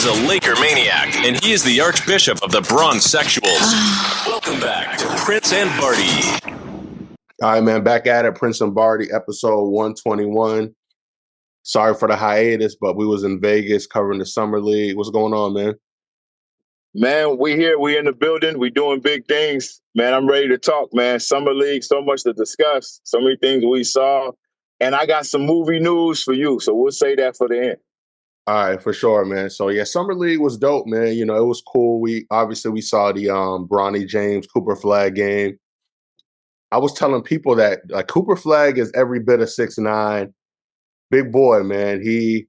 a Laker maniac, and he is the Archbishop of the Bronx Sexuals. Welcome back to Prince and Barty. All right, man, back at it, Prince and Barty, episode 121. Sorry for the hiatus, but we was in Vegas covering the Summer League. What's going on, man? Man, we here. We in the building. We doing big things. Man, I'm ready to talk, man. Summer League, so much to discuss. So many things we saw. And I got some movie news for you, so we'll say that for the end. All right, for sure, man. So, yeah, Summer League was dope, man. You know, it was cool. We saw the Bronny James, Cooper Flagg game. I was telling people that Cooper Flagg is every bit of 6'9". Big boy, man. He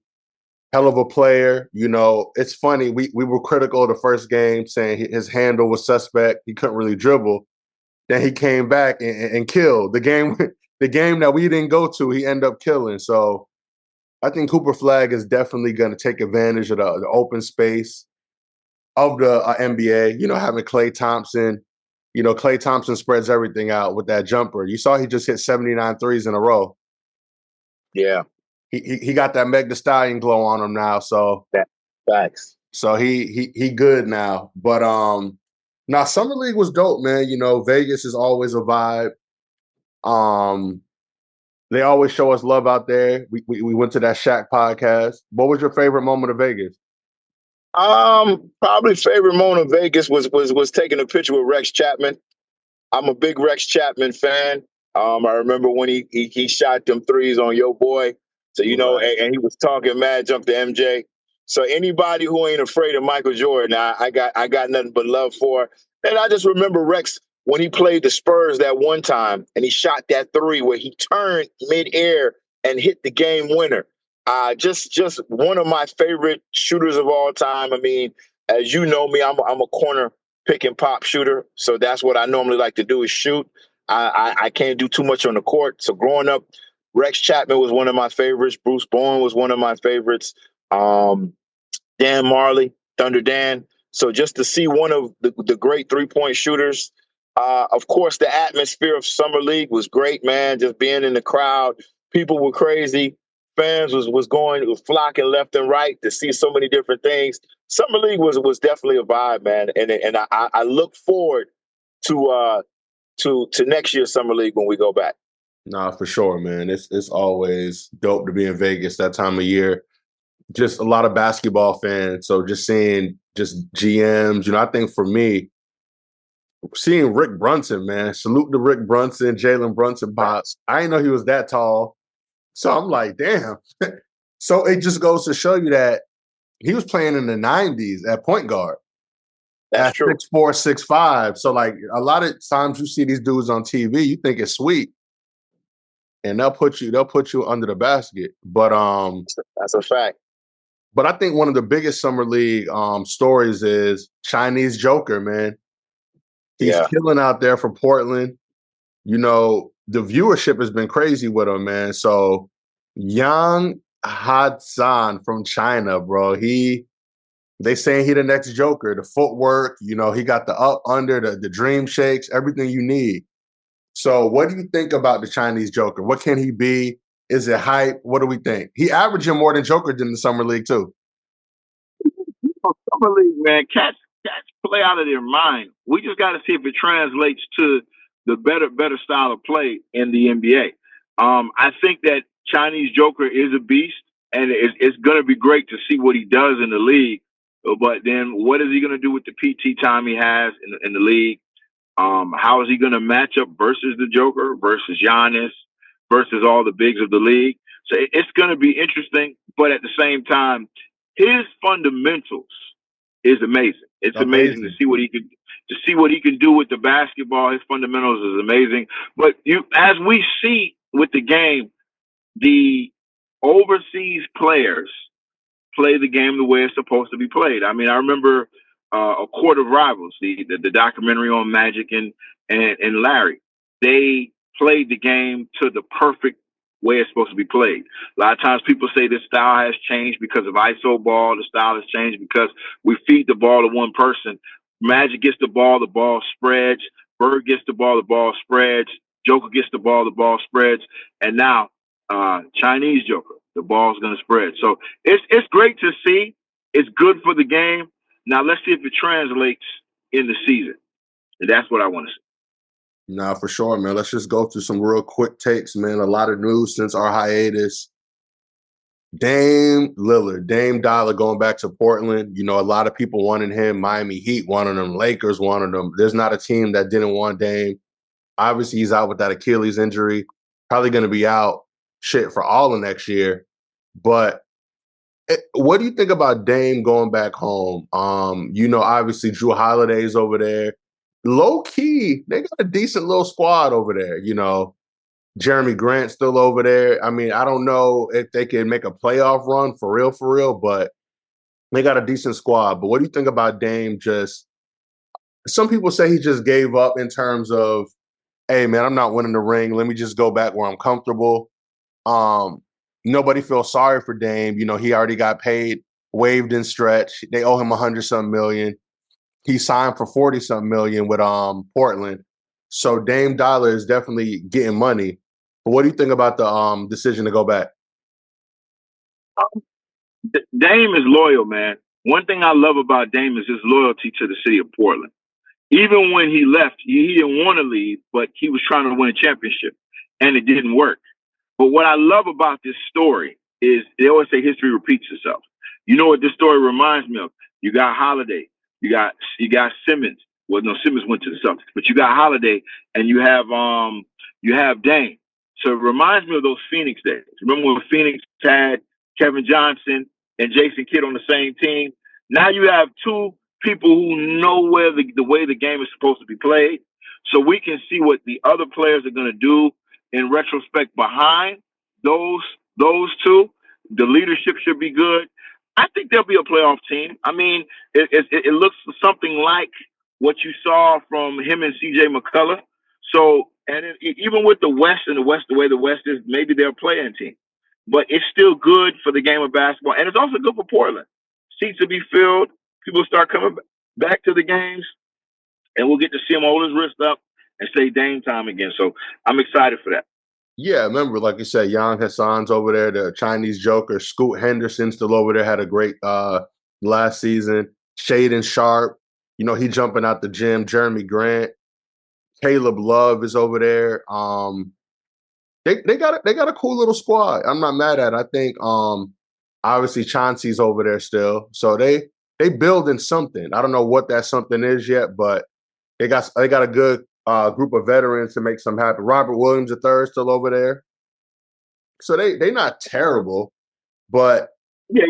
hell of a player. You know, it's funny. We were critical of the first game, saying his handle was suspect. He couldn't really dribble. Then he came back and killed the game. The game that we didn't go to, he ended up killing. So I think Cooper Flagg is definitely going to take advantage of the open space of the NBA. You know, having Klay Thompson. You know, Klay Thompson spreads everything out with that jumper. You saw he just hit 79 threes in a row. Yeah. He got that Meg Thee Stallion glow on him now. So Thanks. So he good now. But now Summer League was dope, man. You know, Vegas is always a vibe. They always show us love out there. We went to that Shaq podcast. What was your favorite moment of Vegas? Probably favorite moment of Vegas was taking a picture with Rex Chapman. I'm a big Rex Chapman fan. I remember when he shot them threes on Yo Boy. So, you know, and he was talking mad jump to MJ. So anybody who ain't afraid of Michael Jordan, I got nothing but love for. And I just remember Rex when he played the Spurs that one time and he shot that three where he turned midair and hit the game winner. Just one of my favorite shooters of all time. I mean, as you know me, I'm a corner pick and pop shooter. So that's what I normally like to do is shoot. I can't do too much on the court. So growing up, Rex Chapman was one of my favorites. Bruce Bowen was one of my favorites. Dan Marley, Thunder Dan. So just to see one of the great three-point shooters. Of course, the atmosphere of Summer League was great, man. Just being in the crowd. People were crazy. Fans was flocking left and right to see so many different things. Summer League was definitely a vibe, man. And I look forward to next year's Summer League when we go back. Nah, for sure, man. It's always dope to be in Vegas that time of year. Just a lot of basketball fans. So just seeing just GMs, you know, I think for me, seeing Rick Brunson, man, salute to Rick Brunson, Jalen Brunson pops. I didn't know he was that tall. So I'm like, damn. So it just goes to show you that he was playing in the 90s at point guard. That's true. 6'4", 6'5". So like a lot of times you see these dudes on TV, you think it's sweet. And they'll put you under the basket. But that's a fact. But I think one of the biggest Summer League stories is Chinese Joker, man. He's killing out there for Portland. You know, the viewership has been crazy with him, man. So Yang Hadsan from China, bro. They saying he the next Joker. The footwork, you know, he got the up, under, the dream shakes, everything you need. So what do you think about the Chinese Joker? What can he be? Is it hype? What do we think? He averaging more than Joker did in the Summer League, too. Summer League, man, cats play out of their mind. We just got to see if it translates to the better style of play in the NBA. I think that Chinese Joker is a beast, and it's going to be great to see what he does in the league. But then what is he going to do with the PT time he has in the league? How is he going to match up versus the Joker, versus Giannis, versus all the bigs of the league? So it's going to be interesting, but at the same time, his fundamentals is amazing. It's amazing to see what he can do with the basketball. His fundamentals is amazing. But as we see with the game, the overseas players play the game the way it's supposed to be played. I mean, I remember A Court of Rivals, the documentary on Magic and Larry. They played the game to the perfect way it's supposed to be played. A lot of times people say this style has changed because of ISO ball. The style has changed because we feed the ball to one person. Magic gets the ball spreads. Bird gets the ball spreads. Joker gets the ball spreads. And now Chinese Joker, the ball's going to spread. So it's great to see. It's good for the game. Now let's see if it translates in the season. And that's what I want to see. Nah, for sure, man. Let's just go through some real quick takes, man. A lot of news since our hiatus. Dame Lillard, Dame Dollar going back to Portland. You know, a lot of people wanted him. Miami Heat wanted him. Lakers wanted him. There's not a team that didn't want Dame. Obviously, he's out with that Achilles injury. Probably going to be out for all of next year. But what do you think about Dame going back home? You know, obviously Drew Holiday's over there. Low key, they got a decent little squad over there, you know. Jeremy Grant's still over there. I mean, I don't know if they can make a playoff run for real, but they got a decent squad. But what do you think about Dame? Some people say he just gave up in terms of, hey, man, I'm not winning the ring. Let me just go back where I'm comfortable. Nobody feels sorry for Dame. You know, he already got paid, waived in stretch. They owe him 100-something million. He signed for 40-something million with Portland. So Dame Dollar is definitely getting money. But what do you think about the decision to go back? Dame is loyal, man. One thing I love about Dame is his loyalty to the city of Portland. Even when he left, he didn't want to leave, but he was trying to win a championship, and it didn't work. But what I love about this story is they always say history repeats itself. You know what this story reminds me of? You got Holiday, you got Simmons. Well, no, Simmons went to the Celtics, but you got Holiday, and you have Dame. So it reminds me of those Phoenix days. Remember when Phoenix had Kevin Johnson and Jason Kidd on the same team? Now you have two people who know where the way the game is supposed to be played. So we can see what the other players are going to do in retrospect behind those two. The leadership should be good. I think there'll be a playoff team. I mean, it looks something like what you saw from him and C.J. McCullough. So, and even with the West, the way the West is, maybe they're a play-in team. But it's still good for the game of basketball. And it's also good for Portland. Seats will be filled. People start coming back to the games. And we'll get to see him hold his wrist up and say Dame time again. So I'm excited for that. Yeah, remember, like you said, Jan Hassan's over there, the Chinese Joker. Scoot Henderson still over there, had a great last season. Shaden Sharp, you know, he jumping out the gym. Jeremy Grant. Caleb Love is over there. They got a cool little squad. I'm not mad at it. I think obviously Chauncey's over there still. So they building something. I don't know what that something is yet, but they got a good group of veterans to make something happen. Robert Williams III still over there. So they not terrible, but yeah,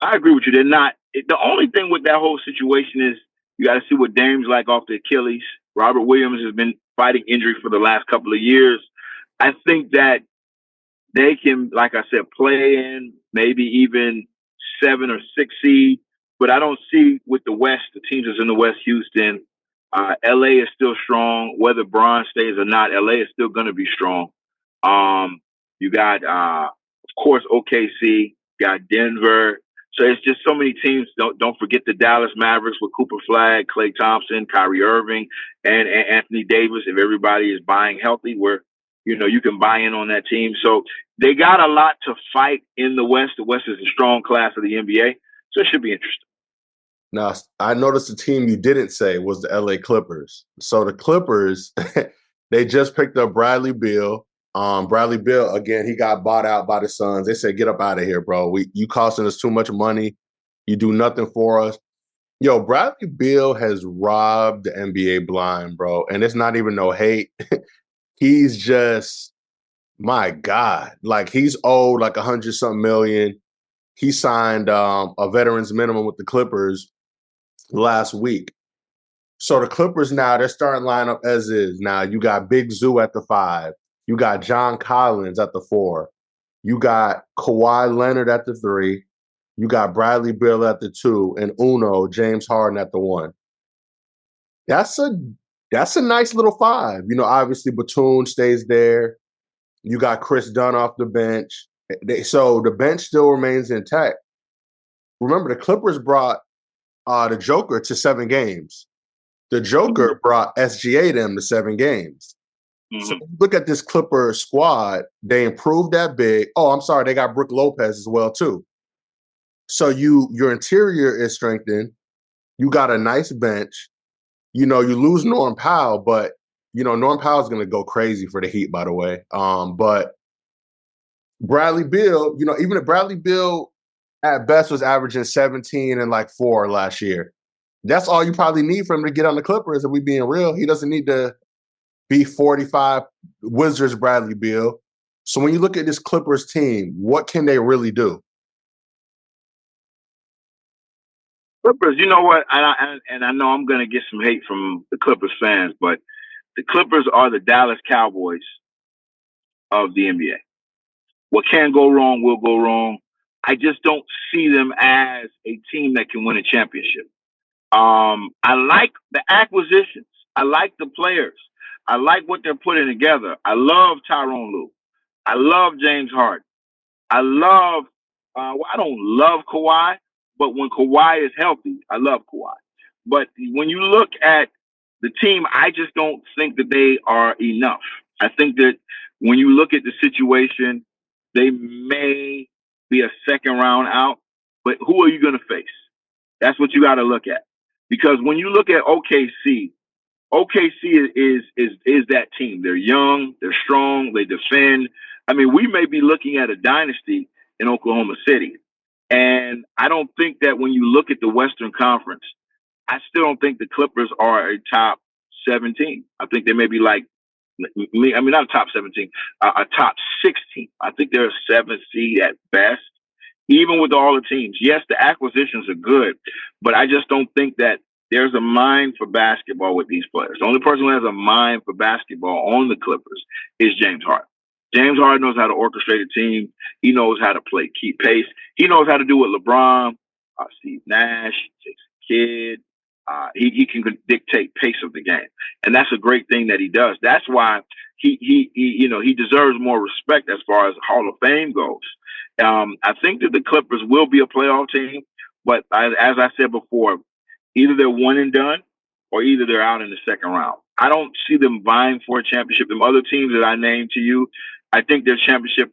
I agree with you. They're not. The only thing with that whole situation is you got to see what Dame's like off the Achilles. Robert Williams has been fighting injury for the last couple of years. I think that they can, like I said, play in maybe even 7 or 6 seed, but I don't see with the West, the teams that's in the West, Houston, LA is still strong. Whether Bron stays or not, LA is still going to be strong. You got, of course, OKC, got Denver. So it's just so many teams. Don't forget the Dallas Mavericks with Cooper Flagg, Klay Thompson, Kyrie Irving, and Anthony Davis. If everybody is buying healthy, where you can buy in on that team. So they got a lot to fight in the West. The West is a strong class of the NBA, so it should be interesting. Now, I noticed the team you didn't say was the LA Clippers. So the Clippers, they just picked up Bradley Beal. Bradley Beal, again, he got bought out by the Suns. They said, get up out of here, bro. You costing us too much money. You do nothing for us. Yo, Bradley Beal has robbed the NBA blind, bro. And it's not even no hate. He's just, my God. Like, he's owed like 100-something million. He signed a veteran's minimum with the Clippers last week. So the Clippers now, their starting lineup as is. Now, you got Big Zoo at the 5. You got John Collins at the 4. You got Kawhi Leonard at the 3. You got Bradley Beal at the 2, and Uno, James Harden at the 1. That's a nice little 5. Obviously Batum stays there. You got Chris Dunn off the bench. So the bench still remains intact. Remember, the Clippers brought the Joker to 7 games. The Joker brought SGA them to 7 games. Mm-hmm. So look at this Clipper squad. They improved that big. Oh, I'm sorry. They got Brook Lopez as well, too. So your interior is strengthened. You got a nice bench. You lose Norm Powell, but Norm Powell's going to go crazy for the Heat, by the way. But Bradley Beal, even if Bradley Beal at best was averaging 17 and like 4 last year, that's all you probably need for him to get on the Clippers. If we being real, he doesn't need to be 45 Wizards Bradley Beal. So when you look at this Clippers team, what can they really do? Clippers, you know what? And I know I'm going to get some hate from the Clippers fans, but the Clippers are the Dallas Cowboys of the NBA. What can go wrong will go wrong. I just don't see them as a team that can win a championship. I like the acquisitions. I like the players. I like what they're putting together. I love Tyronn Lue. I love James Harden. I don't love Kawhi, but when Kawhi is healthy, I love Kawhi. But when you look at the team, I just don't think that they are enough. I think that when you look at the situation, they may be a second round out, but who are you going to face? That's what you got to look at. Because when you look at OKC is that team. They're young, they're strong, they defend. I mean, we may be looking at a dynasty in Oklahoma City. And I don't think that when you look at the Western Conference, I still don't think the Clippers are a top 17. I think they may be like, not a top 17, a top 16. I think they're a 7th seed at best, even with all the teams. Yes, the acquisitions are good, but I just don't think that there's a mind for basketball with these players. The only person who has a mind for basketball on the Clippers is James Harden. James Harden knows how to orchestrate a team. He knows how to keep pace. He knows how to do what LeBron, Steve Nash, Jason Kidd. He can dictate pace of the game, and that's a great thing that he does. That's why he deserves more respect as far as Hall of Fame goes. I think that the Clippers will be a playoff team, but as I said before, either they're one and done or either they're out in the second round. I don't see them vying for a championship. The other teams that I named to you, I think they're championship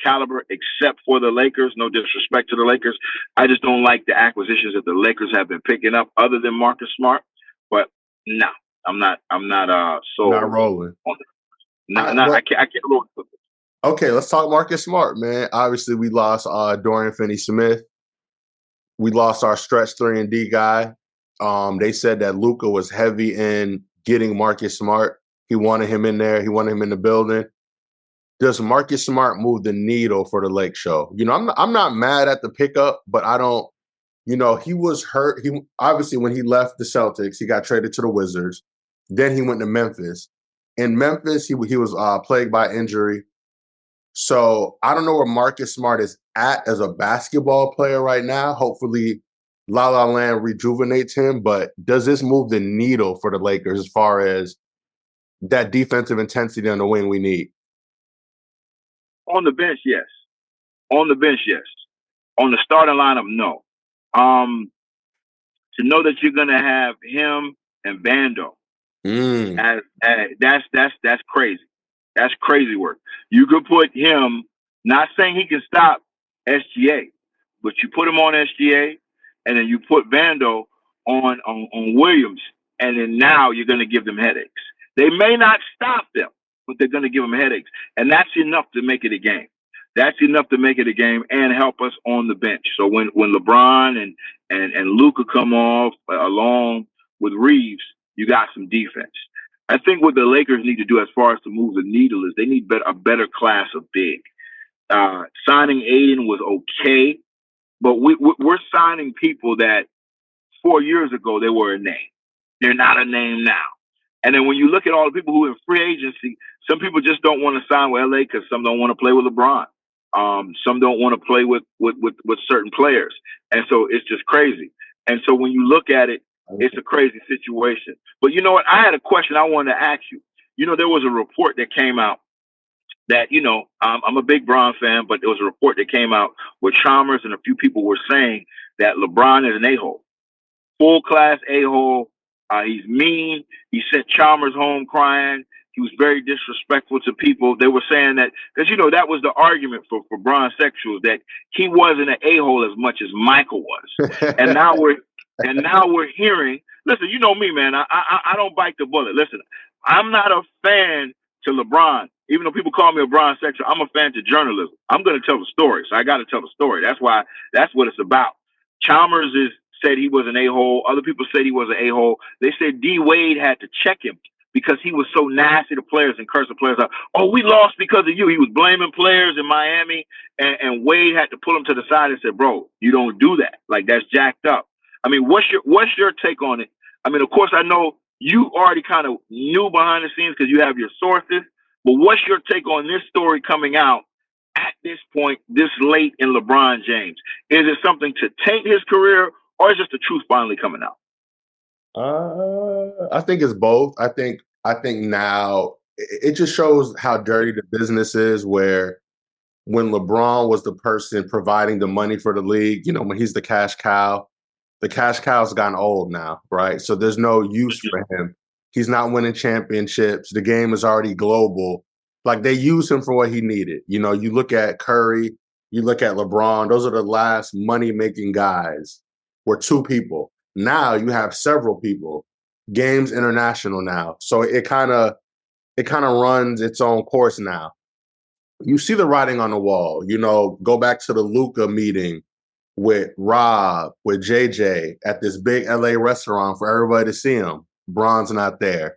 caliber, except for the Lakers. No disrespect to the Lakers. I just don't like the acquisitions that the Lakers have been picking up other than Marcus Smart. But no, I'm not so not rolling. I can't roll with it. Okay, let's talk Marcus Smart, man. Obviously, we lost Dorian Finney-Smith. We lost our stretch 3 and D guy. They said that Luka was heavy in getting Marcus Smart. He wanted him in there. He wanted him in the building. Does Marcus Smart move the needle for the Lake Show? I'm not mad at the pickup, but I don't. He was hurt. He obviously when he left the Celtics, he got traded to the Wizards. Then he went to Memphis. In Memphis, he was plagued by injury. So I don't know where Marcus Smart is at as a basketball player right now. Hopefully, La La Land rejuvenates him. But does this move the needle for the Lakers as far as that defensive intensity on the wing we need? On the bench, yes. On the bench, yes. On the starting lineup, no. To know that you're going to have him and Bando, that's crazy. That's crazy work. You could put him, not saying he can stop SGA, but you put him on SGA, and then you put Bando on Williams, and then now you're going to give them headaches. They may not stop them, but they're going to give them headaches. And that's enough to make it a game. That's enough to make it a game and help us on the bench. So when LeBron and Luka come off along with Reeves, you got some defense. I think what the Lakers need to do as far as to move the needle is they need a better class of big. Signing Aiden was okay, but we're signing people that 4 years ago they were a name. They're not a name now. And then when you look at all the people who are in free agency, some people just don't want to sign with LA because some don't want to play with LeBron. Some don't want to play with certain players. And so it's just crazy. And so when you look at it, it's a crazy situation. But you know what? I had a question I wanted to ask you. There was a report that came out that, I'm a big Bron fan, but there was a report that came out where Chalmers and a few people were saying that LeBron is an a-hole. Full class a-hole. He's mean. He sent Chalmers home crying. He was very disrespectful to people. They were saying that because that was the argument for bronsexuals, that he wasn't an a-hole as much as Michael was. And now we're hearing. Listen, you know me, man. I don't bite the bullet. Listen, I'm not a fan to LeBron. Even though people call me a bronsexual, I'm a fan to journalism. I'm going to tell the story, so I got to tell the story. That's what it's about. Chalmers said he was an a-hole. Other people said he was an a-hole. They said D. Wade had to check him because he was so nasty to players and cursing players out. Oh, we lost because of you. He was blaming players in Miami, and Wade had to pull him to the side and said, bro, you don't do that. Like, that's jacked up. I mean, what's your take on it? I mean, of course, I know you already kind of knew behind the scenes because you have your sources, but what's your take on this story coming out at this point, this late in LeBron James? Is it something to taint his career, or is just the truth finally coming out? I think it's both. I think now it just shows how dirty the business is, where when LeBron was the person providing the money for the league, when he's the cash cow's gotten old now, right? So there's no use for him. He's not winning championships. The game is already global. Like, they use him for what he needed. You look at Curry, you look at LeBron, those are the last money-making guys, were two people. Now you have several people. Games International now. So it kind of runs its own course now. You see the writing on the wall. Go back to the Luka meeting with Rob, with JJ at this big LA restaurant for everybody to see him. Bron's not there.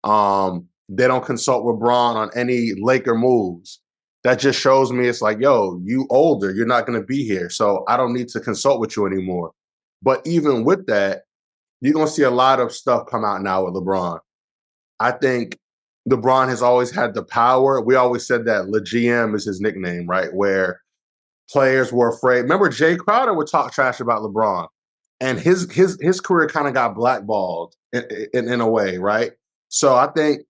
They don't consult with Bron on any Laker moves. That just shows me it's like, yo, you older, you're not going to be here. So I don't need to consult with you anymore. But even with that, you're going to see a lot of stuff come out now with LeBron. I think LeBron has always had the power. We always said that LeGM is his nickname, right? Where players were afraid. Remember, Jay Crowder would talk trash about LeBron, and his career kind of got blackballed in a way, right? So I think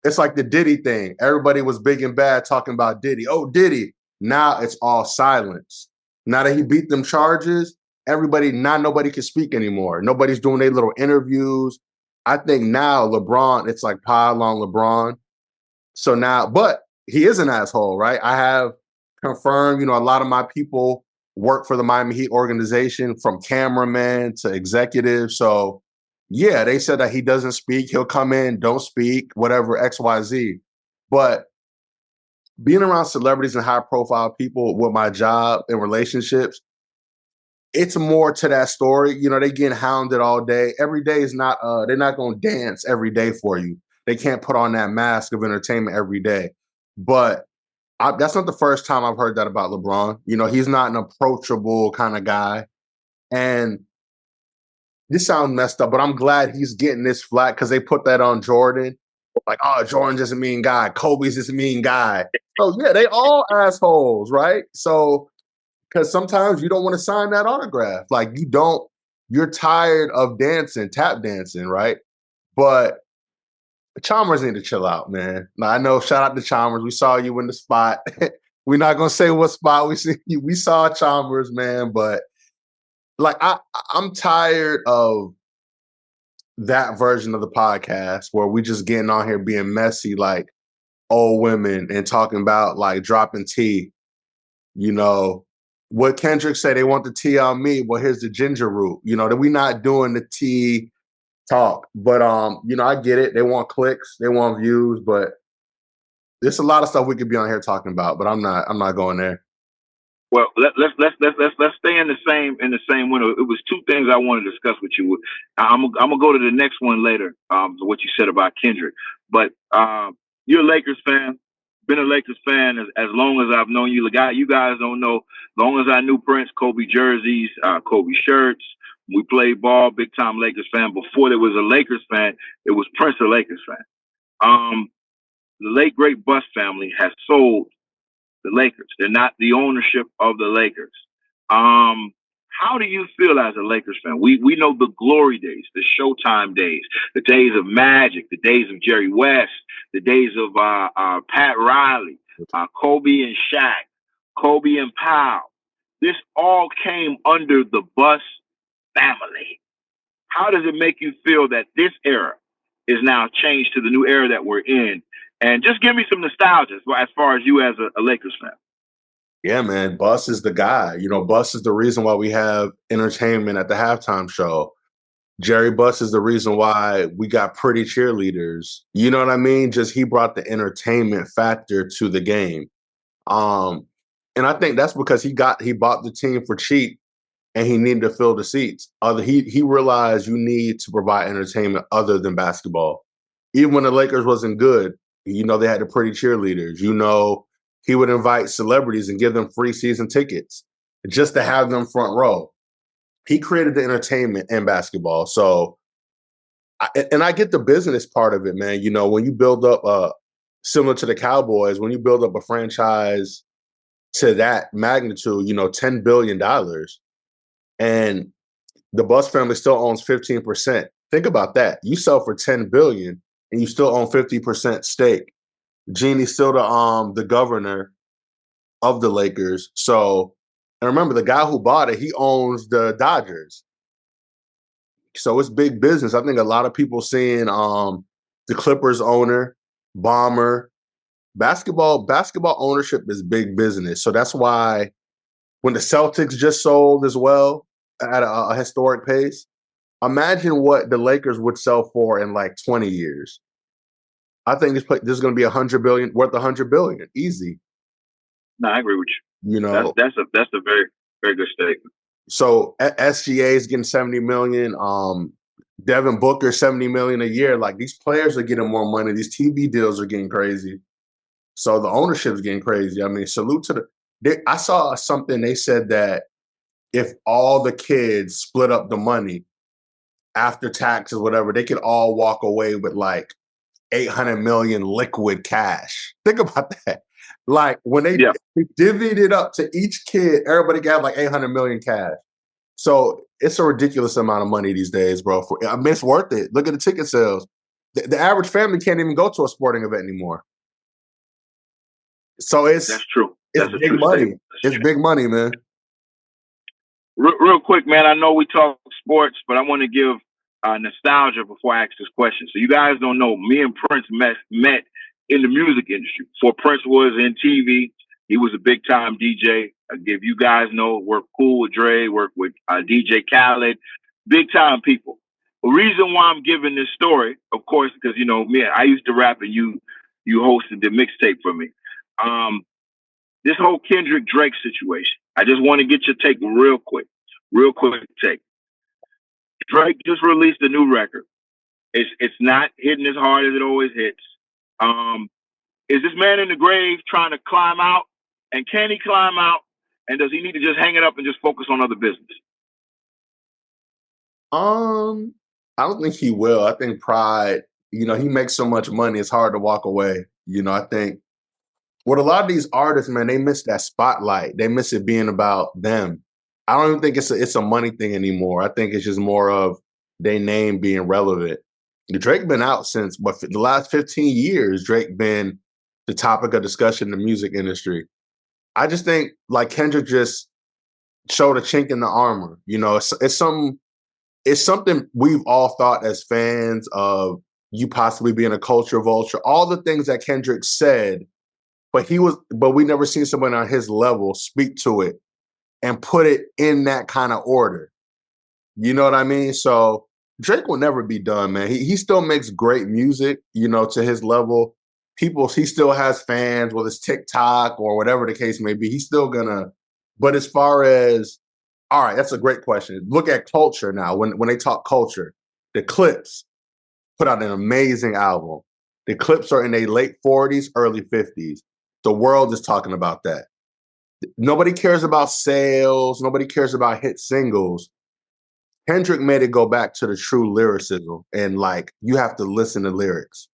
it's like the Diddy thing. Everybody was big and bad talking about Diddy. Oh, Diddy. Now it's all silence. Now that he beat them charges, nobody can speak anymore. Nobody's doing their little interviews. I think now LeBron, it's like pile on LeBron. So now, but he is an asshole, right? I have confirmed, a lot of my people work for the Miami Heat organization, from cameramen to executives. So yeah, they said that he doesn't speak. He'll come in, don't speak, whatever, XYZ. But being around celebrities and high profile people with my job and relationships, it's more to that story. They getting hounded all day. Every day is not, they're not going to dance every day for you. They can't put on that mask of entertainment every day. But that's not the first time I've heard that about LeBron. He's not an approachable kind of guy. And this sounds messed up, but I'm glad he's getting this flack because they put that on Jordan. Like, oh, Jordan's just a mean guy. Kobe's just a mean guy. So yeah, they all assholes, right? So, because sometimes you don't want to sign that autograph. Like, you're tired of tap dancing, right? But Chalmers need to chill out, man. Now, I know, shout out to Chalmers. We saw you in the spot. We're not going to say what spot we see you. We saw Chalmers, man, but like, I'm tired of that version of the podcast where we just getting on here being messy like old women and talking about like dropping tea. What Kendrick said, they want the tea on me. Well, here's the ginger root. That we not doing the tea talk. But I get it. They want clicks, they want views, but there's a lot of stuff we could be on here talking about. But I'm not going there. Well, let's stay in the same window. It was two things I want to discuss with you. I'm gonna go to the next one later. To what you said about Kendrick, but you're a Lakers fan. Been a Lakers fan as long as I've known you. You guys don't know. As long as I knew Prince, Kobe jerseys, Kobe shirts. We played ball, big time Lakers fan. Before there was a Lakers fan, it was Prince, a Lakers fan. The late great Buss family has sold the Lakers. They're not the ownership of the Lakers. How do you feel as a Lakers fan? We know the glory days, the Showtime days, the days of Magic, the days of Jerry West, the days of Pat Riley, Kobe and Shaq, Kobe and Powell. This all came under the Buss family. How does it make you feel that this era is now changed to the new era that we're in. And just give me some nostalgia as far as you as a Lakers fan. Yeah, man. Bus is the guy. You know, Bus is the reason why we have entertainment at the halftime show. Jerry Buss is the reason why we got pretty cheerleaders. You know what I mean? Just he brought the entertainment factor to the game. And I think that's because he bought the team for cheap and he needed to fill the seats. He realized you need to provide entertainment other than basketball. Even when the Lakers wasn't good, you know, they had the pretty cheerleaders. You know, he would invite celebrities and give them free season tickets just to have them front row. He created the entertainment in basketball. So, I get the business part of it, man. You know, when you build up, similar to the Cowboys, when you build up a franchise to that magnitude, you know, $10 billion, and the Buss family still owns 15%. Think about that. You sell for $10 billion and you still own 50% stake. Genie's still the governor of the Lakers. So, and remember, the guy who bought it, he owns the Dodgers. So it's big business. I think a lot of people seeing the Clippers owner, Bomber. Basketball ownership is big business. So that's why when the Celtics just sold as well at a historic pace, imagine what the Lakers would sell for in like 20 years. I think this is going to be worth $100 billion, easy. No, I agree with you. You know, that's a very, very good statement. So SGA is getting $70 million. Devin Booker $70 million a year. Like, these players are getting more money. These TV deals are getting crazy. So the ownership is getting crazy. I mean, salute to I saw something. They said that if all the kids split up the money after taxes, whatever, they could all walk away with like $800 million liquid cash. Think about that. Like, when they divvied it up to each kid, everybody got like $800 million cash. So it's a ridiculous amount of money these days, bro. I mean, it's worth it. Look at the ticket sales. The average family can't even go to a sporting event anymore. So that's true. It's big money. It's big money, man. Real quick, man. I know we talk sports, but I want to give nostalgia before I ask this question. So you guys don't know, me and Prince met in the music industry. Before Prince was in TV, he was a big time DJ. I give you guys know, worked cool with Dre, worked with DJ Khaled, big time people. The reason why I'm giving this story, of course, because, you know, me, I used to rap and you hosted the mixtape for me. This whole Kendrick Drake situation, I just want to get your take real quick take. Drake just released a new record. It's not hitting as hard as it always hits. Is this man in the grave trying to climb out? And can he climb out? And does he need to just hang it up and just focus on other business? I don't think he will. I think pride, you know, he makes so much money, it's hard to walk away. You know, I think with a lot of these artists, man, they miss that spotlight. They miss it being about them. I don't even think it's a money thing anymore. I think it's just more of their name being relevant. Drake been out since the last 15 years. Drake been the topic of discussion in the music industry. I just think like Kendrick just showed a chink in the armor. You know, it's something we've all thought as fans of, you possibly being a culture vulture, all the things that Kendrick said, but we never seen someone on his level speak to it and put it in that kind of order. You know what I mean? So Drake will never be done, man. He still makes great music, you know, to his level. He still has fans, whether it's TikTok or whatever the case may be. He's still gonna, but as far as, all right, that's a great question. Look at culture now. When they talk culture, the Clips put out an amazing album. The Clips are in their late 40s, early 50s. The world is talking about that. Nobody cares about sales. Nobody cares about hit singles. Kendrick made it go back to the true lyricism, and like, you have to listen to lyrics.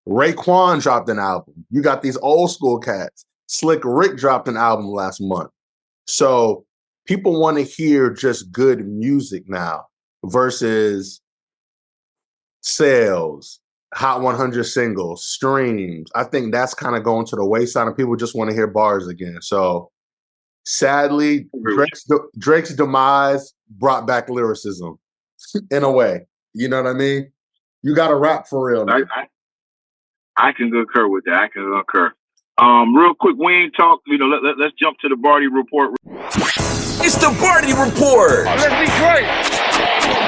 Raekwon dropped an album. You got these old school cats. Slick Rick dropped an album last month. So people want to hear just good music now versus sales, Hot 100 singles, streams. I think that's kind of going to the wayside, and people just want to hear bars again. So sadly, Drake's demise brought back lyricism in a way. You know what I mean? You got to rap for real now. I can concur with that. I can concur. Real quick, we ain't talk. Let's jump to the Barty report. It's the Barty report. Let's be great.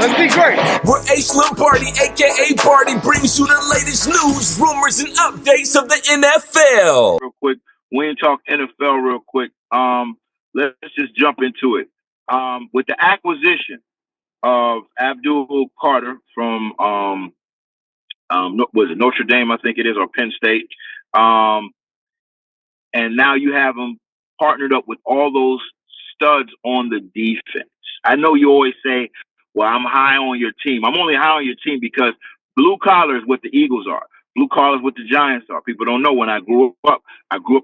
Let's be great. Where H. Lombardi, aka Barty, brings you the latest news, rumors, and updates of the NFL. Real quick, we ain't talk NFL. Real quick. Let's just jump into it. With the acquisition of Abdul Carter from was it Notre Dame, I think it is, or Penn State. And now you have them partnered up with all those studs on the defense. I know you always say, well, I'm high on your team. I'm only high on your team because blue collar is what the Eagles are. Blue collar is what the Giants are. People don't know when I grew up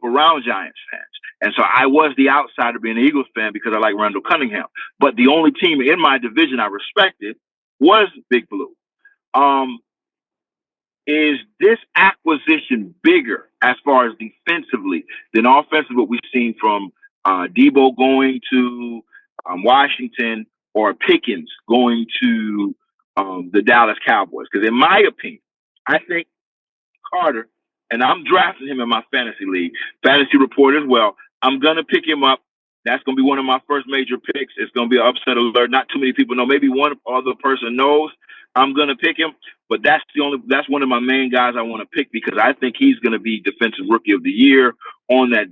around Giants fans. And so I was the outsider being an Eagles fan because I like Randall Cunningham. But the only team in my division I respected was Big Blue. Is this acquisition bigger as far as defensively than offensively, what we've seen from Debo going to Washington or Pickens going to the Dallas Cowboys? Because in my opinion, I think Carter, and I'm drafting him in my fantasy league, fantasy report as well. I'm going to pick him up. That's going to be one of my first major picks. It's going to be an upset alert. Not too many people know. Maybe one other person knows I'm going to pick him, but that's one of my main guys I want to pick because I think he's going to be defensive rookie of the year on that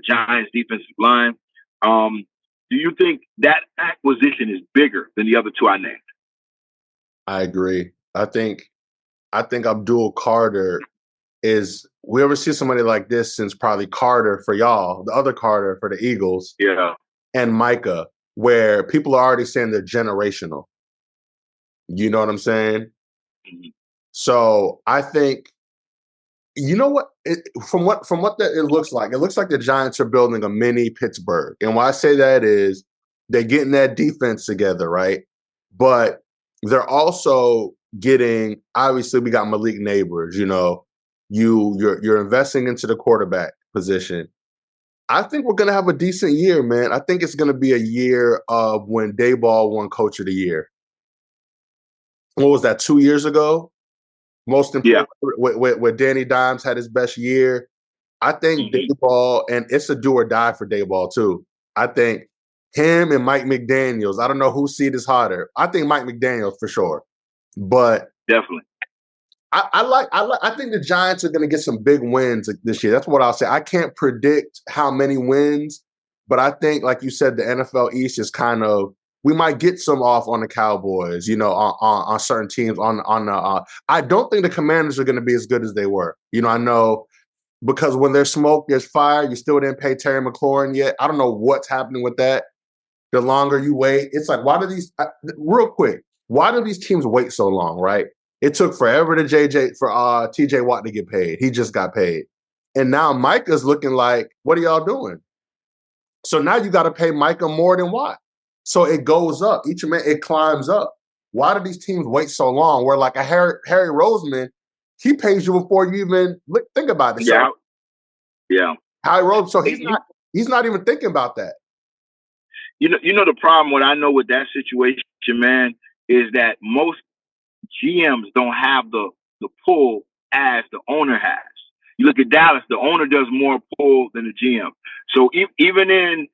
Giants defensive line. Do you think that acquisition is bigger than the other two I named? I agree. I think Abdul Carter is, we ever see somebody like this since probably Carter for y'all, the other Carter for the Eagles. Yeah. And Micah, where people are already saying they're generational. You know what I'm saying? Mm-hmm. So I think, you know what? From what it looks like the Giants are building a mini Pittsburgh. And why I say that is they're getting that defense together, right? But they're also getting, obviously we got Malik Neighbors, you're investing into the quarterback position. I think we're going to have a decent year, man. I think it's going to be a year of when Daboll won Coach of the Year. What was that, 2 years ago? Most important, where Danny Dimes had his best year. I think Daboll, and it's a do or die for Daboll too. I think him and Mike McDaniels, I don't know whose seat is hotter. I think Mike McDaniels for sure. But definitely. I think the Giants are going to get some big wins this year. That's what I'll say. I can't predict how many wins, but I think, like you said, the NFL East is kind of, we might get some off on the Cowboys, on certain teams. I don't think the Commanders are going to be as good as they were. I know because when there's smoke, there's fire. You still didn't pay Terry McLaurin yet. I don't know what's happening with that. The longer you wait, it's like, why do these teams wait so long, right? It took forever for TJ Watt to get paid. He just got paid. And now Micah's looking like, what are y'all doing? So now you got to pay Micah more than Watt. So it goes up. It climbs up. Why do these teams wait so long? Where like a Harry Roseman, he pays you before you even think about it. Yeah. So, yeah. Harry Roseman. So he's not even thinking about that. You know the problem, what I know with that situation, man, is that most GMs don't have the pull as the owner has. You look at Dallas, the owner does more pull than the GM. So even in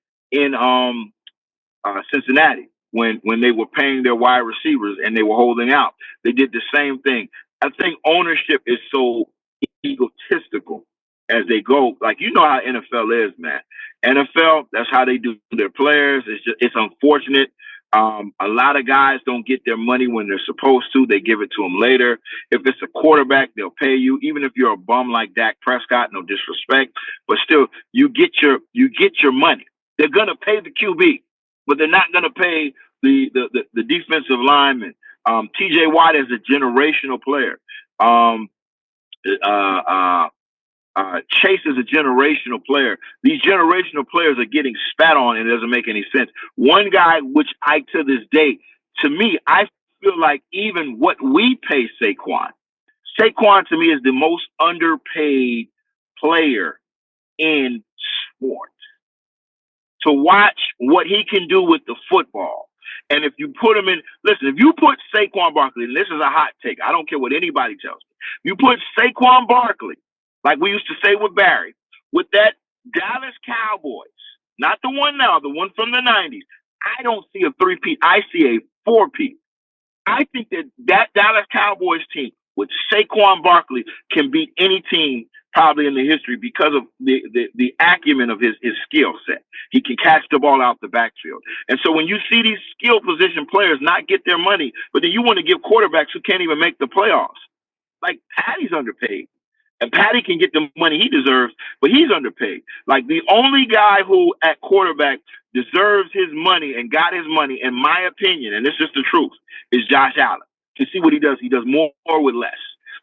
Cincinnati, when they were paying their wide receivers and they were holding out, they did the same thing. I think ownership is so egotistical as they go. Like, how NFL is, man. NFL, that's how they do their players. It's unfortunate. A lot of guys don't get their money when they're supposed to. They give it to them later. If it's a quarterback, they'll pay you. Even if you're a bum like Dak Prescott, no disrespect, but still, you get your money. They're gonna pay the QB, but they're not gonna pay the defensive lineman. TJ Watt is a generational player. Chase is a generational player. These generational players are getting spat on, and it doesn't make any sense. One guy, which to this day, to me, I feel like even what we pay Saquon to me is the most underpaid player in sports. To watch what he can do with the football And if you put him in, listen, if you put Saquon Barkley, and this is a hot take, I don't care what anybody tells me. You put Saquon Barkley, like we used to say with Barry, with that Dallas Cowboys, not the one now, the one from the 90s. I don't see a three-peat. I see a four-peat. I think that Dallas Cowboys team with Saquon Barkley can beat any team probably in the history because of the acumen of his skill set. He can catch the ball out the backfield. And so when you see these skill position players not get their money, but then you want to give quarterbacks who can't even make the playoffs, like Patty's underpaid. And Patty can get the money he deserves, but he's underpaid. Like the only guy who at quarterback deserves his money and got his money, in my opinion, and this is the truth, is Josh Allen. To see what he does more with less.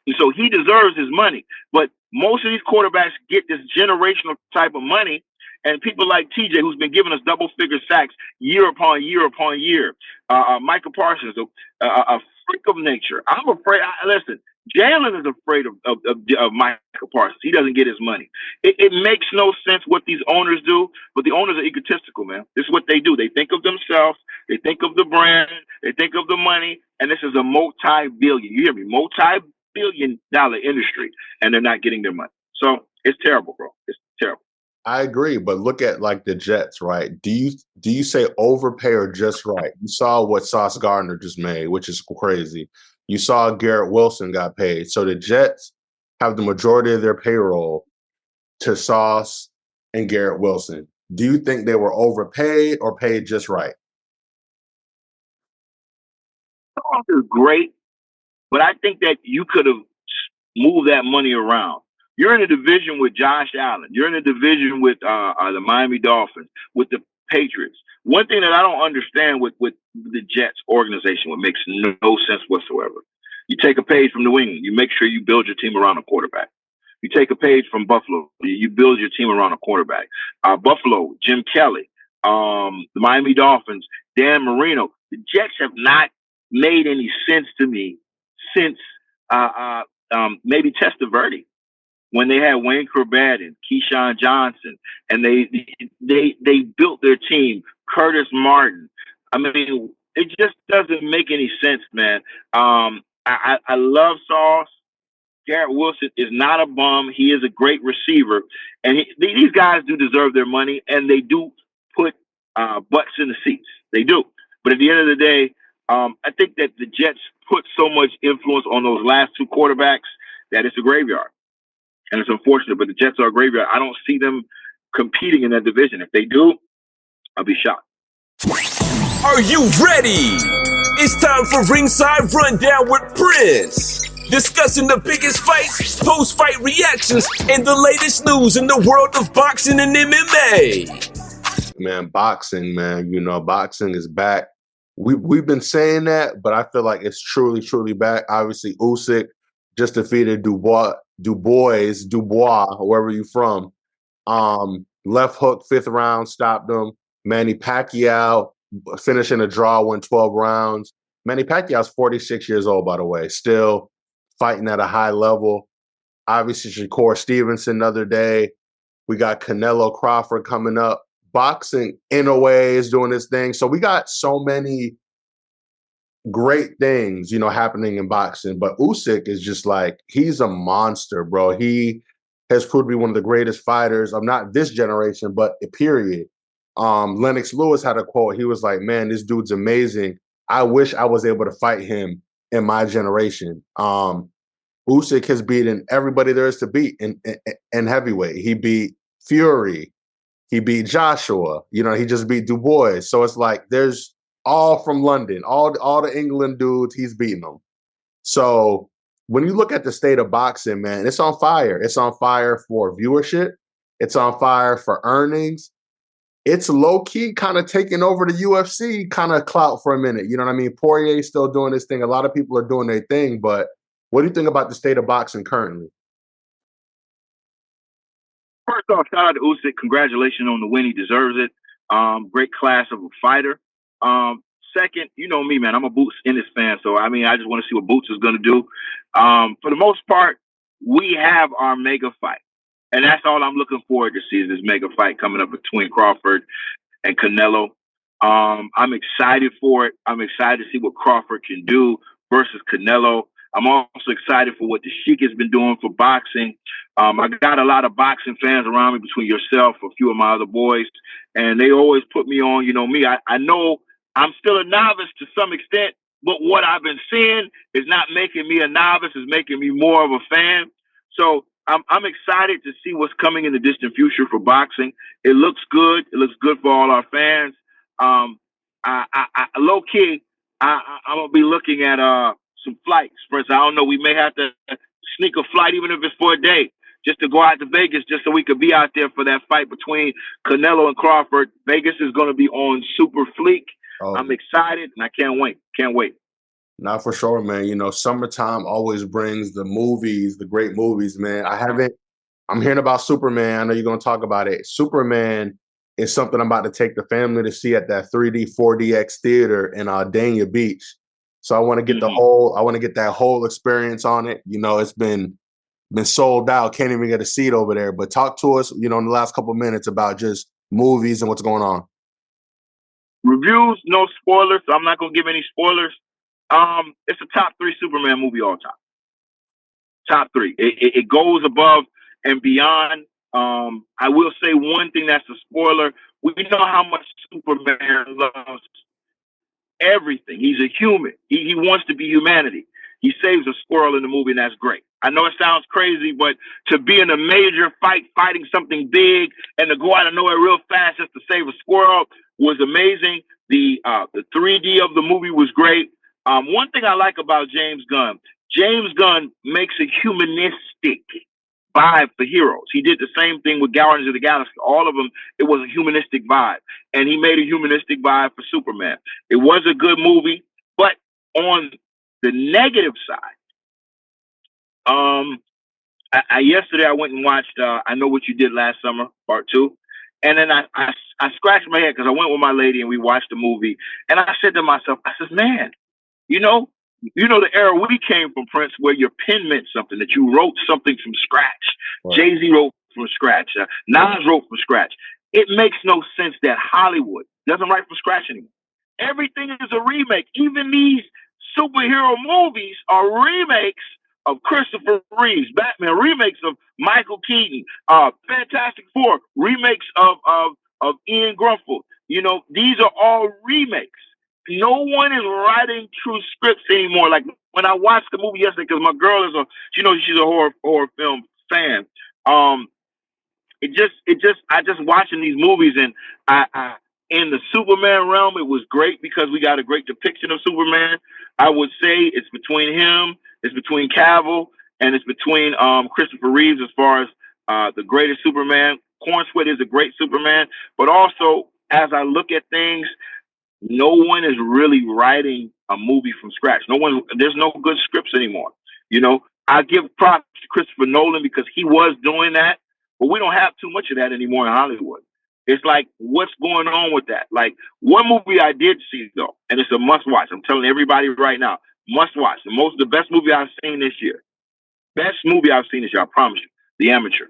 And so he deserves his money. But most of these quarterbacks get this generational type of money. And people like TJ, who's been giving us double-figure sacks year upon year upon year. Micah Parsons, a freak of nature. I'm afraid. Listen, Jalen is afraid of Micah Parsons. He doesn't get his money. It makes no sense what these owners do, but the owners are egotistical, man. This is what they do. They think of themselves. They think of the brand. They think of the money. And this is a multi-billion, you hear me, multi-billion-dollar industry, and they're not getting their money. So it's terrible, bro. It's terrible. I agree, but look at like the Jets, right? Do you say overpay or just right? You saw what Sauce Gardner just made, which is crazy. You saw Garrett Wilson got paid. So the Jets have the majority of their payroll to Sauce and Garrett Wilson. Do you think they were overpaid or paid just right? Sauce is great, but I think that you could have moved that money around. You're in a division with Josh Allen. You're in a division with the Miami Dolphins, with the Patriots. One thing that I don't understand with the Jets organization, what makes no sense whatsoever. You take a page from New England. You make sure you build your team around a quarterback. You take a page from Buffalo. You build your team around a quarterback. Buffalo, Jim Kelly, the Miami Dolphins, Dan Marino. The Jets have not made any sense to me since maybe Testaverde, when they had Wayne Corbett and Keyshawn Johnson, and they built their team. Curtis Martin. I mean, it just doesn't make any sense, man. I love Sauce. Garrett Wilson is not a bum. He is a great receiver, and these guys do deserve their money, and they do put butts in the seats. They do. But at the end of the day, I think that the Jets put so much influence on those last two quarterbacks that it's a graveyard. And it's unfortunate, but the Jets are a graveyard. I don't see them competing in that division. If they do, I'll be shocked. Are you ready? It's time for Ringside Rundown with Prince. Discussing the biggest fights, post-fight reactions, and the latest news in the world of boxing and MMA. Man, boxing, man. You know, boxing is back. We've been saying that, but I feel like it's truly, truly back. Obviously, Usyk just defeated Dubois, wherever you're from. Left hook, 5th round, stopped him. Manny Pacquiao finishing a draw, won 12 rounds. Manny Pacquiao's 46 years old, by the way, still fighting at a high level. Obviously, Shakur Stevenson the other day. We got Canelo Crawford coming up. Boxing, in a way, is doing this thing. So we got so many great things, you know, happening in boxing. But Usyk is just like, he's a monster, bro. He has proved to be one of the greatest fighters of not this generation, but period. Lennox Lewis had a quote. He was like, man, this dude's amazing. I wish I was able to fight him in my generation. Usyk has beaten everybody there is to beat in heavyweight. He beat Fury. He beat Joshua. You know, he just beat Dubois. So it's like there's all from London, all the England dudes, he's beating them. So when you look at the state of boxing, man, it's on fire. It's on fire for viewership. It's on fire for earnings. It's low-key kind of taking over the UFC kind of clout for a minute. You know what I mean? Poirier's still doing his thing. A lot of people are doing their thing. But what do you think about the state of boxing currently? First off, shout out to Usyk. Congratulations on the win. He deserves it. Great class of a fighter. Second, you know me, man. I'm a Boots Ennis fan. So, I mean, I just want to see what Boots is going to do. For the most part, we have our mega fight. And that's all I'm looking forward to see is this mega fight coming up between Crawford and Canelo. I'm excited for it. I'm excited to see what Crawford can do versus Canelo. I'm also excited for what the Sheik has been doing for boxing. I got a lot of boxing fans around me, between yourself, a few of my other boys, and they always put me on. You know me. I know I'm still a novice to some extent, but what I've been seeing is not making me a novice, it's making me more of a fan. So I'm excited to see what's coming in the distant future for boxing. It looks good. It looks good for all our fans. Low key, I'm gonna be looking at some flights. First, I don't know. We may have to sneak a flight, even if it's for a day, just to go out to Vegas, just so we could be out there for that fight between Canelo and Crawford. Vegas is going to be on super fleek. Oh. I'm excited, and I can't wait. Can't wait. Not for sure, man. You know, summertime always brings the movies, the great movies, man. I'm hearing about Superman. I know you're going to talk about it. Superman is something I'm about to take the family to see at that 3D, 4DX theater in Dania Beach. So I want to get I want to get that whole experience on it. You know, it's been sold out. Can't even get a seat over there. But talk to us, you know, in the last couple of minutes about just movies and what's going on. Reviews, no spoilers. So I'm not going to give any spoilers. It's a top 3 Superman movie all time. Top 3. It goes above and beyond. I will say one thing that's a spoiler. We know how much Superman loves everything. He's a human. He wants to be humanity. He saves a squirrel in the movie, and that's great. I know it sounds crazy, but to be in a major fight, fighting something big, and to go out of nowhere real fast just to save a squirrel was amazing. The 3D of the movie was great. One thing I like about James Gunn makes a humanistic vibe for heroes. He did the same thing with Guardians of the Galaxy. All of them, it was a humanistic vibe. And he made a humanistic vibe for Superman. It was a good movie, but on the negative side, yesterday I went and watched I Know What You Did Last Summer, Part 2. And then I scratched my head because I went with my lady and we watched the movie. And I said to myself, I said, man, you know the era we came from, Prince, where your pen meant something, that you wrote something from scratch. Right. Jay-Z wrote from scratch. Nas wrote from scratch. It makes no sense that Hollywood doesn't write from scratch anymore. Everything is a remake. Even these superhero movies are remakes of Christopher Reeves, Batman, remakes of Michael Keaton, Fantastic Four, remakes of Ian Grunfeld. You know, these are all remakes. No one is writing true scripts anymore. Like when I watched the movie yesterday, because my girl is she's a horror film fan. I just watching these movies, and I in the Superman realm, it was great because we got a great depiction of Superman. I would say it's between him, it's between Cavill, and it's between Christopher Reeves as far as the greatest Superman. Cornsweet is a great Superman, but also as I look at things, no one is really writing a movie from scratch. There's no good scripts anymore. You know, I give props to Christopher Nolan because he was doing that, but we don't have too much of that anymore in Hollywood. It's like, what's going on with that? Like, one movie I did see though, and it's a must watch. I'm telling everybody right now, must watch. The best movie I've seen this year. Best movie I've seen this year, I promise you. The Amateur.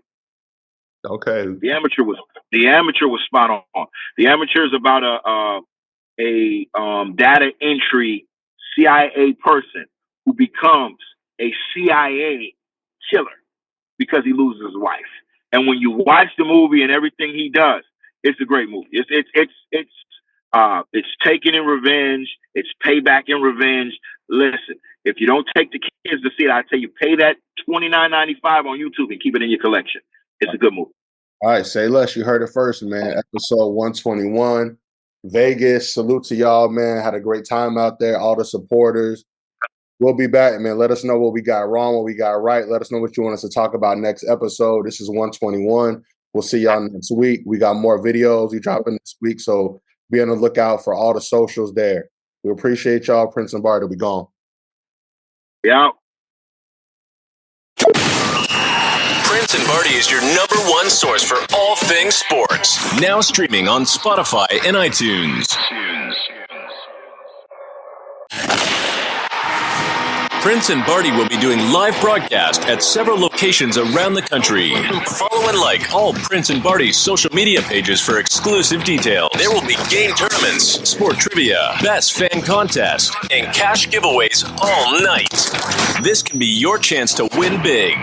Okay. The Amateur was spot on. The Amateur is about a data entry CIA person who becomes a CIA killer because he loses his wife. And when you watch the movie and everything he does, it's a great movie. It's taken in revenge. It's payback in revenge. Listen, if you don't take the kids to see it, I tell you, pay that $29.95 on YouTube and keep it in your collection. It's a good movie. All right, say less. You heard it first, man. Episode 121. Vegas, salute to y'all, man. Had a great time out there. All the supporters. We'll be back, man. Let us know what we got wrong, what we got right. Let us know what you want us to talk about next episode. This is 121. We'll see y'all next week. We got more videos we dropping this week, so be on the lookout for all the socials there. We appreciate y'all. Prince and Barty, we gone. Yeah. Prince and Barty is your #1 source for all things sports. Now streaming on Spotify and iTunes. Prince and Barty will be doing live broadcast at several locations around the country. Follow and like all Prince and Barty's social media pages for exclusive details. There will be game tournaments, sport trivia, best fan contest, and cash giveaways all night. This can be your chance to win big.